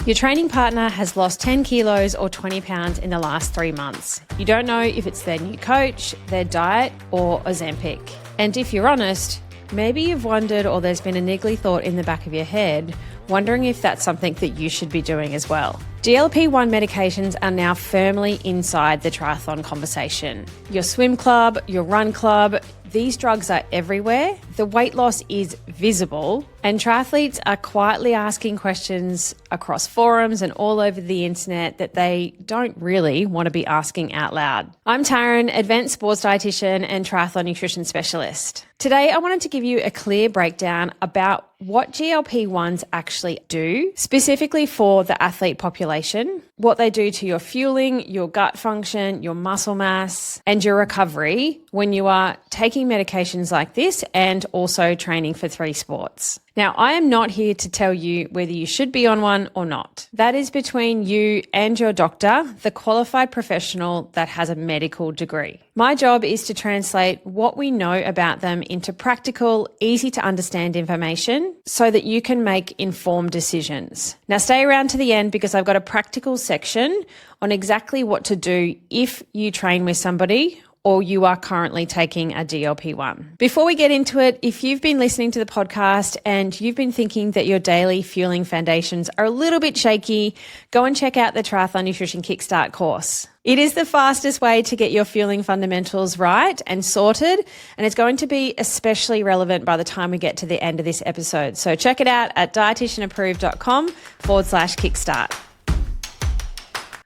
Your training partner has lost 10 kilos or 20 pounds in the last 3 months. You don't know if it's their new coach, their diet, or Ozempic. And if you're honest, maybe you've wondered, or there's been a niggly thought in the back of your head, wondering if that's something that you should be doing as well. GLP-1 medications are now firmly inside the triathlon conversation. Your swim club, your run club, these drugs are everywhere. The weight loss is visible, and triathletes are quietly asking questions across forums and all over the internet that they don't really want to be asking out loud. I'm Taryn, advanced sports dietitian and triathlon nutrition specialist. Today, I wanted to give you a clear breakdown about what GLP-1s actually do, specifically for the athlete population, what they do to your fueling, your gut function, your muscle mass, and your recovery when you are taking medications like this and also training for 3 sports. Now, I am not here to tell you whether you should be on one or not. That is between you and your doctor, the qualified professional that has a medical degree. My job is to translate what we know about them into practical, easy to understand information so that you can make informed decisions. Now, stay around to the end because I've got a practical section on exactly what to do if you train with somebody or you are currently taking a GLP-1. Before we get into it, if you've been listening to the podcast and you've been thinking that your daily fueling foundations are a little bit shaky, go and check out the Triathlon Nutrition Kickstart course. It is the fastest way to get your fueling fundamentals right and sorted, and it's going to be especially relevant by the time we get to the end of this episode. So check it out at dietitianapproved.com/kickstart.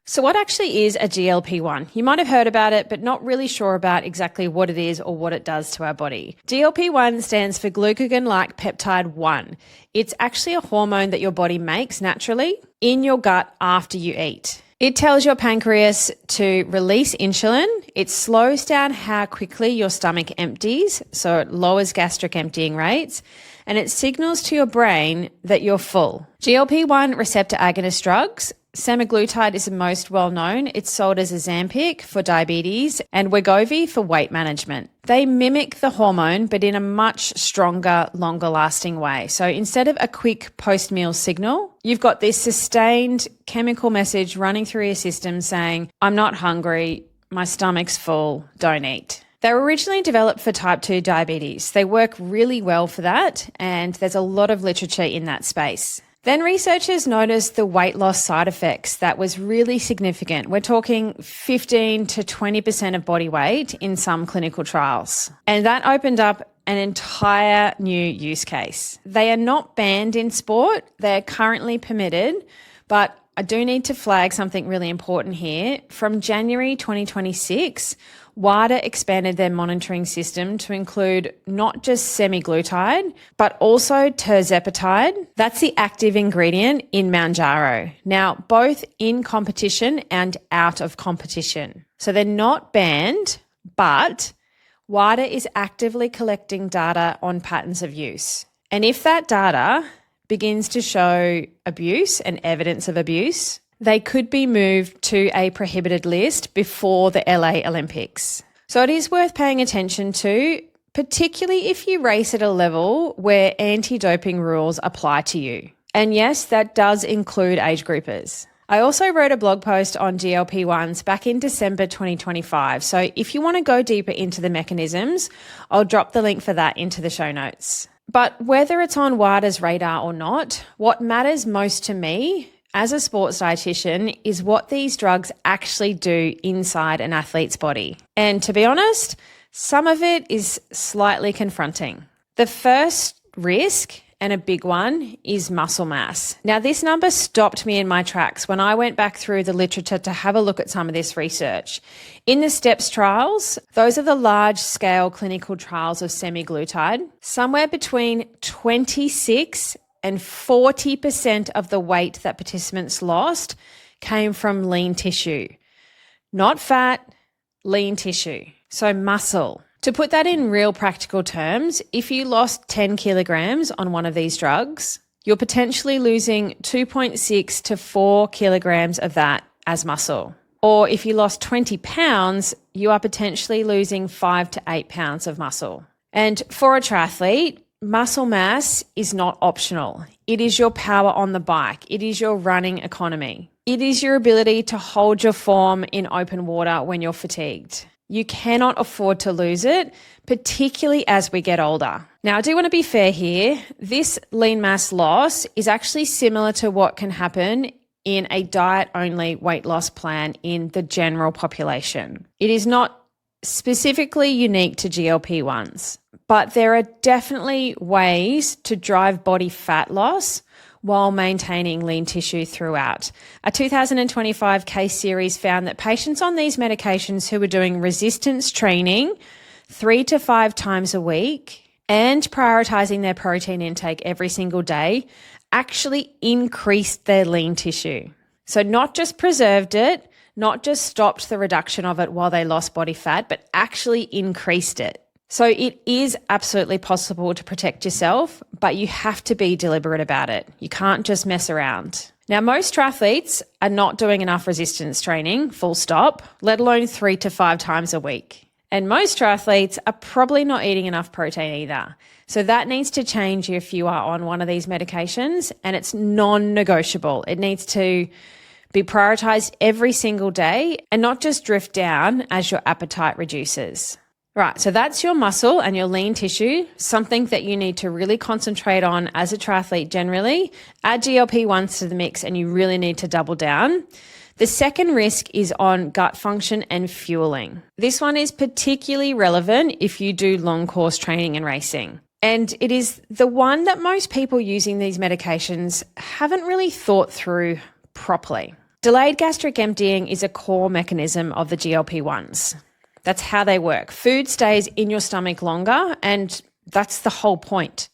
So what actually is a GLP-1? You might have heard about it, but not really sure about exactly what it is or what it does to our body. GLP-1 stands for glucagon-like peptide 1. It's actually a hormone that your body makes naturally in your gut after you eat. It tells your pancreas to release insulin. It slows down how quickly your stomach empties, so it lowers gastric emptying rates, and it signals to your brain that you're full. GLP-1 receptor agonist drugs, semaglutide is the most well-known. It's sold as Ozempic for diabetes and Wegovy for weight management. They mimic the hormone, but in a much stronger, longer-lasting way. So instead of a quick post-meal signal, you've got this sustained chemical message running through your system saying, I'm not hungry, my stomach's full, don't eat. They were originally developed for type 2 diabetes. They work really well for that, and there's a lot of literature in that space. Then researchers noticed the weight loss side effects that was really significant. We're talking 15 to 20% of body weight in some clinical trials. And that opened up an entire new use case. They are not banned in sport. They're currently permitted, but I do need to flag something really important here. From January 2026, WADA expanded their monitoring system to include not just semaglutide, but also tirzepatide. That's the active ingredient in Mounjaro. Now, both in competition and out of competition. So they're not banned, but WADA is actively collecting data on patterns of use. And if that data begins to show abuse and evidence of abuse, they could be moved to a prohibited list before the LA Olympics. So it is worth paying attention to, particularly if you race at a level where anti-doping rules apply to you. And yes, that does include age groupers. I also wrote a blog post on GLP-1s back in December 2025. So if you want to go deeper into the mechanisms, I'll drop the link for that into the show notes. But whether it's on WADA's radar or not, what matters most to me as a sports dietitian is what these drugs actually do inside an athlete's body. And to be honest, some of it is slightly confronting. The first risk, and a big one, is muscle mass. Now, this number stopped me in my tracks when I went back through the literature to have a look at some of this research. In the STEPS trials, those are the large-scale clinical trials of semaglutide, somewhere between 26 and 40% of the weight that participants lost came from lean tissue. Not fat, lean tissue. So muscle. To put that in real practical terms, if you lost 10 kilograms on one of these drugs, you're potentially losing 2.6 to 4 kilograms of that as muscle. Or if you lost 20 pounds, you are potentially losing 5 to 8 pounds of muscle. And for a triathlete, muscle mass is not optional. It is your power on the bike. It is your running economy. It is your ability to hold your form in open water when you're fatigued. You cannot afford to lose it, particularly as we get older. Now, I do want to be fair here. This lean mass loss is actually similar to what can happen in a diet-only weight loss plan in the general population. It is not specifically unique to GLP-1s, but there are definitely ways to drive body fat loss while maintaining lean tissue throughout. A 2025 case series found that patients on these medications who were doing resistance training 3 to 5 times a week and prioritizing their protein intake every single day actually increased their lean tissue. So not just preserved it, not just stopped the reduction of it while they lost body fat, but actually increased it. So it is absolutely possible to protect yourself, but you have to be deliberate about it. You can't just mess around. Now, most triathletes are not doing enough resistance training, full stop, let alone 3 to 5 times a week. And most triathletes are probably not eating enough protein either. So that needs to change if you are on one of these medications, and it's non-negotiable. It needs to be prioritized every single day and not just drift down as your appetite reduces. Right, so that's your muscle and your lean tissue, something that you need to really concentrate on as a triathlete generally. Add GLP-1s to the mix and you really need to double down. The second risk is on gut function and fueling. This one is particularly relevant if you do long course training and racing. And it is the one that most people using these medications haven't really thought through properly. Delayed gastric emptying is a core mechanism of the GLP-1s. That's how they work. Food stays in your stomach longer, and that's the whole point.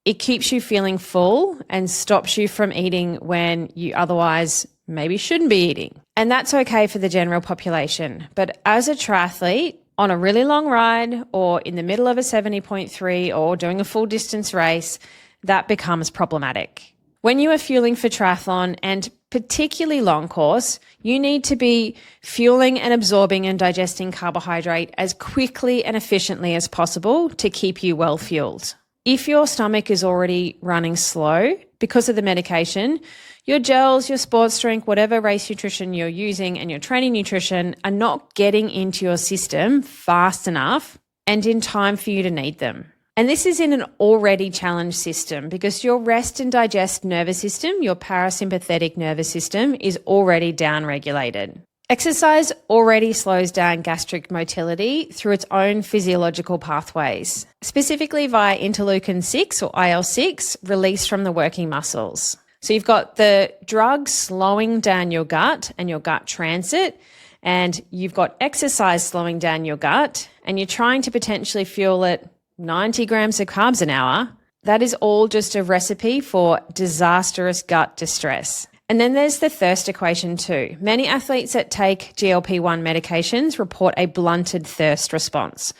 It keeps you feeling full and stops you from eating when you otherwise maybe shouldn't be eating. And that's okay for the general population. But as a triathlete, on a really long ride or in the middle of a 70.3 or doing a full distance race, that becomes problematic. When you are fueling for triathlon and particularly long course, you need to be fueling and absorbing and digesting carbohydrate as quickly and efficiently as possible to keep you well fueled. If your stomach is already running slow because of the medication, your gels, your sports drink, whatever race nutrition you're using and your training nutrition are not getting into your system fast enough and in time for you to need them. And this is in an already challenged system because your rest and digest nervous system, your parasympathetic nervous system, is already downregulated. Exercise already slows down gastric motility through its own physiological pathways, specifically via interleukin 6 or IL-6 released from the working muscles. So you've got the drug slowing down your gut and your gut transit, and you've got exercise slowing down your gut, and you're trying to potentially fuel it 90 grams of carbs an hour. That is all just a recipe for disastrous gut distress. And then there's the thirst equation too. Many athletes that take GLP-1 medications report a blunted thirst response.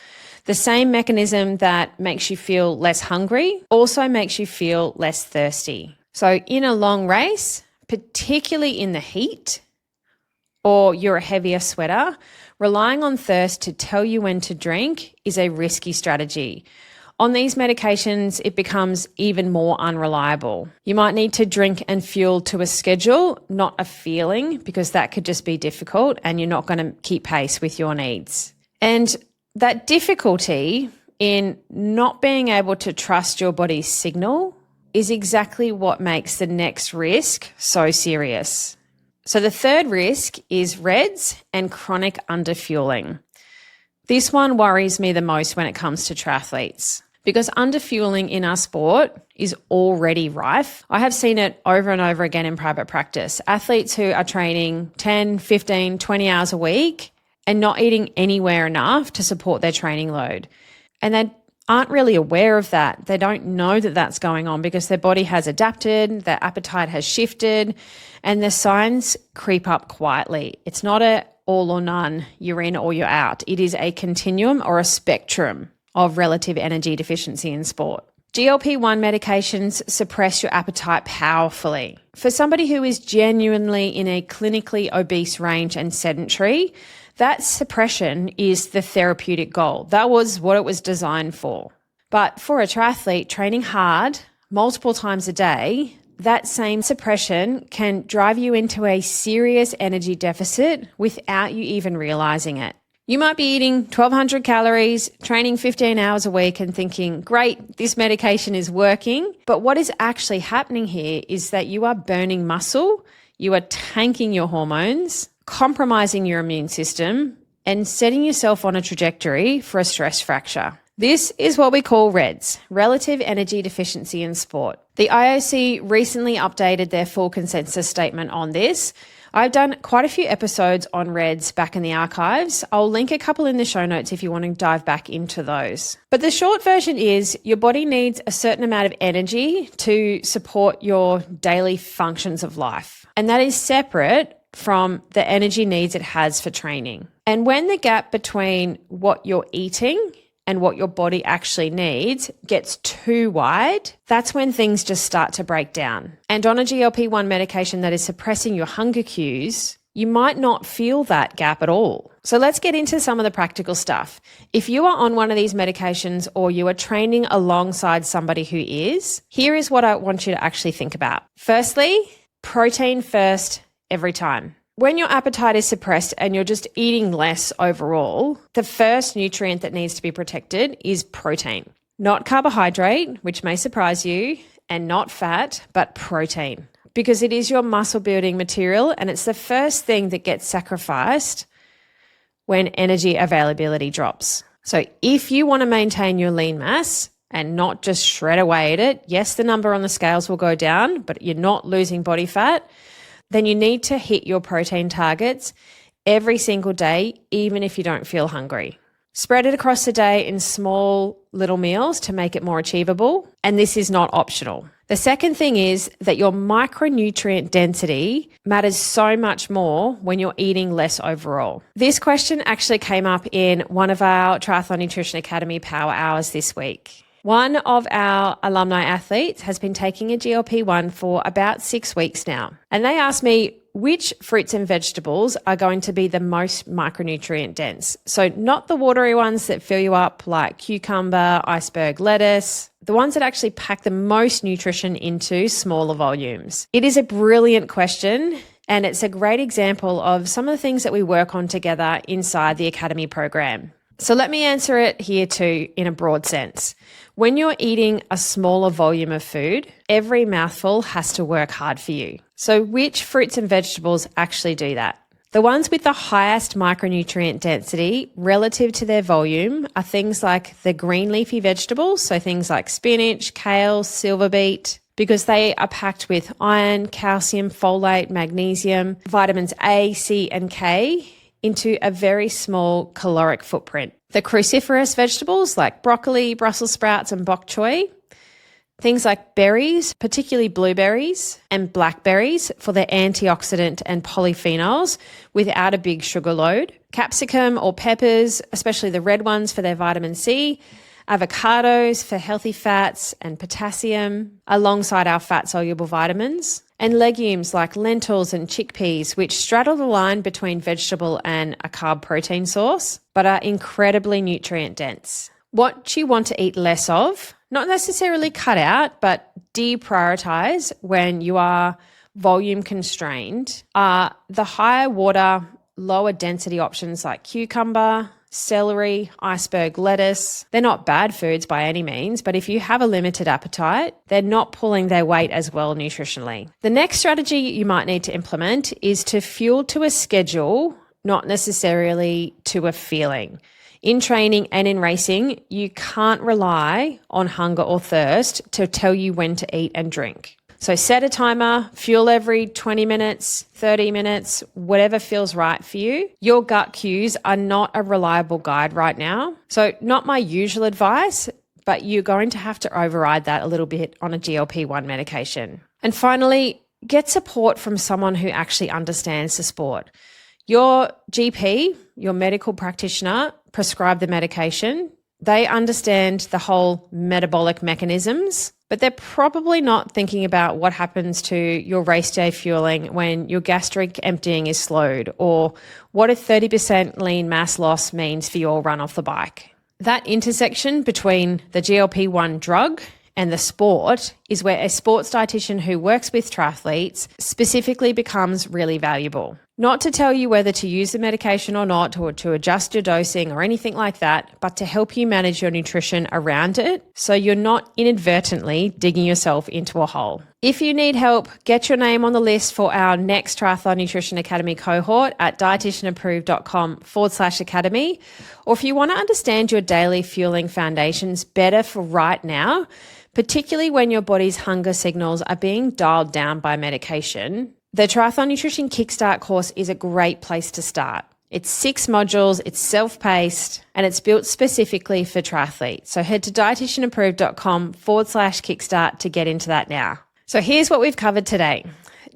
The same mechanism that makes you feel less hungry also makes you feel less thirsty. So in a long race, particularly in the heat, or you're a heavier sweater, relying on thirst to tell you when to drink is a risky strategy. On these medications, it becomes even more unreliable. You might need to drink and fuel to a schedule, not a feeling, because that could just be difficult and you're not going to keep pace with your needs. And that difficulty in not being able to trust your body's signal is exactly what makes the next risk so serious. So the third risk is REDS and chronic underfueling. This one worries me the most when it comes to triathletes because underfueling in our sport is already rife. I have seen it over and over again in private practice. Athletes who are training 10, 15, 20 hours a week and not eating anywhere enough to support their training load. And they aren't really aware of that. They don't know that that's going on because their body has adapted, their appetite has shifted, and the signs creep up quietly. It's not a all or none, you're in or you're out. It is a continuum or a spectrum of relative energy deficiency in sport. GLP-1 medications suppress your appetite powerfully. For somebody who is genuinely in a clinically obese range and sedentary, that suppression is the therapeutic goal. That was what it was designed for. But for a triathlete, training hard multiple times a day, that same suppression can drive you into a serious energy deficit without you even realizing it. You might be eating 1,200 calories, training 15 hours a week and thinking, great, this medication is working. But what is actually happening here is that you are burning muscle, you are tanking your hormones, compromising your immune system, and setting yourself on a trajectory for a stress fracture. This is what we call REDS, Relative Energy Deficiency in Sport. The IOC recently updated their full consensus statement on this. I've done quite a few episodes on REDS back in the archives. I'll link a couple in the show notes if you want to dive back into those. But the short version is your body needs a certain amount of energy to support your daily functions of life. And that is separate from the energy needs it has for training. And when the gap between what you're eating and what your body actually needs gets too wide, that's when things just start to break down. And on a GLP-1 medication that is suppressing your hunger cues, you might not feel that gap at all. So let's get into some of the practical stuff. If you are on one of these medications or you are training alongside somebody who is, here is what I want you to actually think about. Firstly, protein first every time. When your appetite is suppressed and you're just eating less overall, the first nutrient that needs to be protected is protein. Not carbohydrate, which may surprise you, and not fat, but protein. Because it is your muscle building material and it's the first thing that gets sacrificed when energy availability drops. So if you want to maintain your lean mass and not just shred away at it, yes, the number on the scales will go down, but you're not losing body fat, then you need to hit your protein targets every single day, even if you don't feel hungry. Spread it across the day in small little meals to make it more achievable, and this is not optional. The second thing is that your micronutrient density matters so much more when you're eating less overall. This question actually came up in one of our Triathlon Nutrition Academy Power Hours this week. One of our alumni athletes has been taking a GLP-1 for about 6 weeks now. And they asked me which fruits and vegetables are going to be the most micronutrient dense. So not the watery ones that fill you up like cucumber, iceberg lettuce, the ones that actually pack the most nutrition into smaller volumes. It is a brilliant question. And it's a great example of some of the things that we work on together inside the Academy program. So let me answer it here too in a broad sense. When you're eating a smaller volume of food, every mouthful has to work hard for you. So which fruits and vegetables actually do that? The ones with the highest micronutrient density relative to their volume are things like the green leafy vegetables, so things like spinach, kale, silver beet, because they are packed with iron, calcium, folate, magnesium, vitamins A, C, and K, into a very small caloric footprint. The cruciferous vegetables like broccoli, Brussels sprouts, and bok choy. Things like berries, particularly blueberries and blackberries for their antioxidant and polyphenols without a big sugar load. Capsicum or peppers, especially the red ones for their vitamin C. Avocados for healthy fats and potassium alongside our fat-soluble vitamins. And legumes like lentils and chickpeas, which straddle the line between vegetable and a carb protein source, but are incredibly nutrient dense. What you want to eat less of, not necessarily cut out, but deprioritize when you are volume constrained, are the higher water, lower density options like cucumber, celery, iceberg lettuce. They're not bad foods by any means, but if you have a limited appetite, they're not pulling their weight as well nutritionally. The next strategy you might need to implement is to fuel to a schedule, not necessarily to a feeling. In training and in racing, you can't rely on hunger or thirst to tell you when to eat and drink. So set a timer, fuel every 20 minutes, 30 minutes, whatever feels right for you. Your gut cues are not a reliable guide right now. So not my usual advice, but you're going to have to override that a little bit on a GLP-1 medication. And finally, get support from someone who actually understands the sport. Your GP, your medical practitioner, prescribe the medication. They understand the whole metabolic mechanisms, but they're probably not thinking about what happens to your race day fueling when your gastric emptying is slowed, or what a 30% lean mass loss means for your run off the bike. That intersection between the GLP-1 drug and the sport is where a sports dietitian who works with triathletes specifically becomes really valuable. Not to tell you whether to use the medication or not, or to adjust your dosing or anything like that, but to help you manage your nutrition around it so you're not inadvertently digging yourself into a hole. If you need help, get your name on the list for our next Triathlon Nutrition Academy cohort at dietitianapproved.com/academy. Or if you want to understand your daily fueling foundations better for right now, particularly when your body's hunger signals are being dialed down by medication, the Triathlon Nutrition Kickstart course is a great place to start. It's 6 modules, it's self-paced, and it's built specifically for triathletes. So head to dietitianapproved.com/kickstart to get into that now. So here's what we've covered today.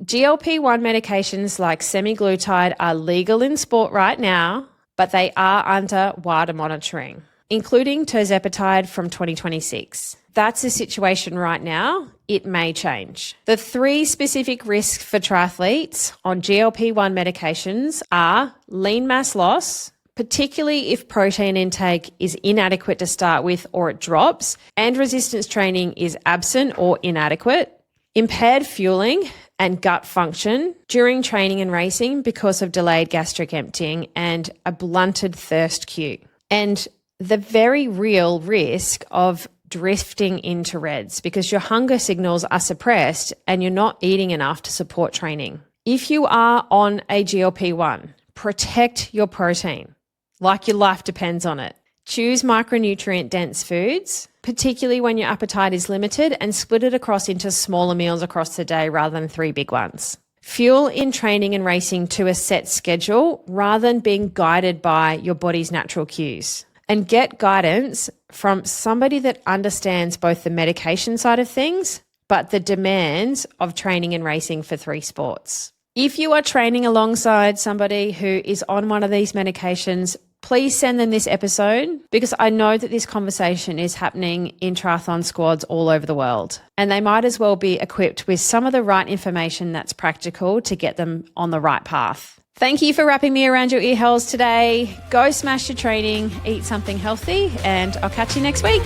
GLP-1 medications like semaglutide are legal in sport right now, but they are under WADA monitoring, including tirzepatide from 2026. That's the situation right now. It may change. The 3 specific risks for triathletes on GLP-1 medications are lean mass loss, particularly if protein intake is inadequate to start with or it drops, and resistance training is absent or inadequate, impaired fueling and gut function during training and racing because of delayed gastric emptying and a blunted thirst cue, and the very real risk of drifting into reds because your hunger signals are suppressed and you're not eating enough to support training. If you are on a GLP-1, protect your protein like your life depends on it. Choose micronutrient-dense foods, particularly when your appetite is limited, and split it across into smaller meals across the day rather than 3 big ones. Fuel in training and racing to a set schedule rather than being guided by your body's natural cues. And get guidance from somebody that understands both the medication side of things, but the demands of training and racing for 3 sports. If you are training alongside somebody who is on one of these medications, please send them this episode because I know that this conversation is happening in triathlon squads all over the world, and they might as well be equipped with some of the right information that's practical to get them on the right path. Thank you for wrapping me around your ear holes today. Go smash your training, eat something healthy, and I'll catch you next week.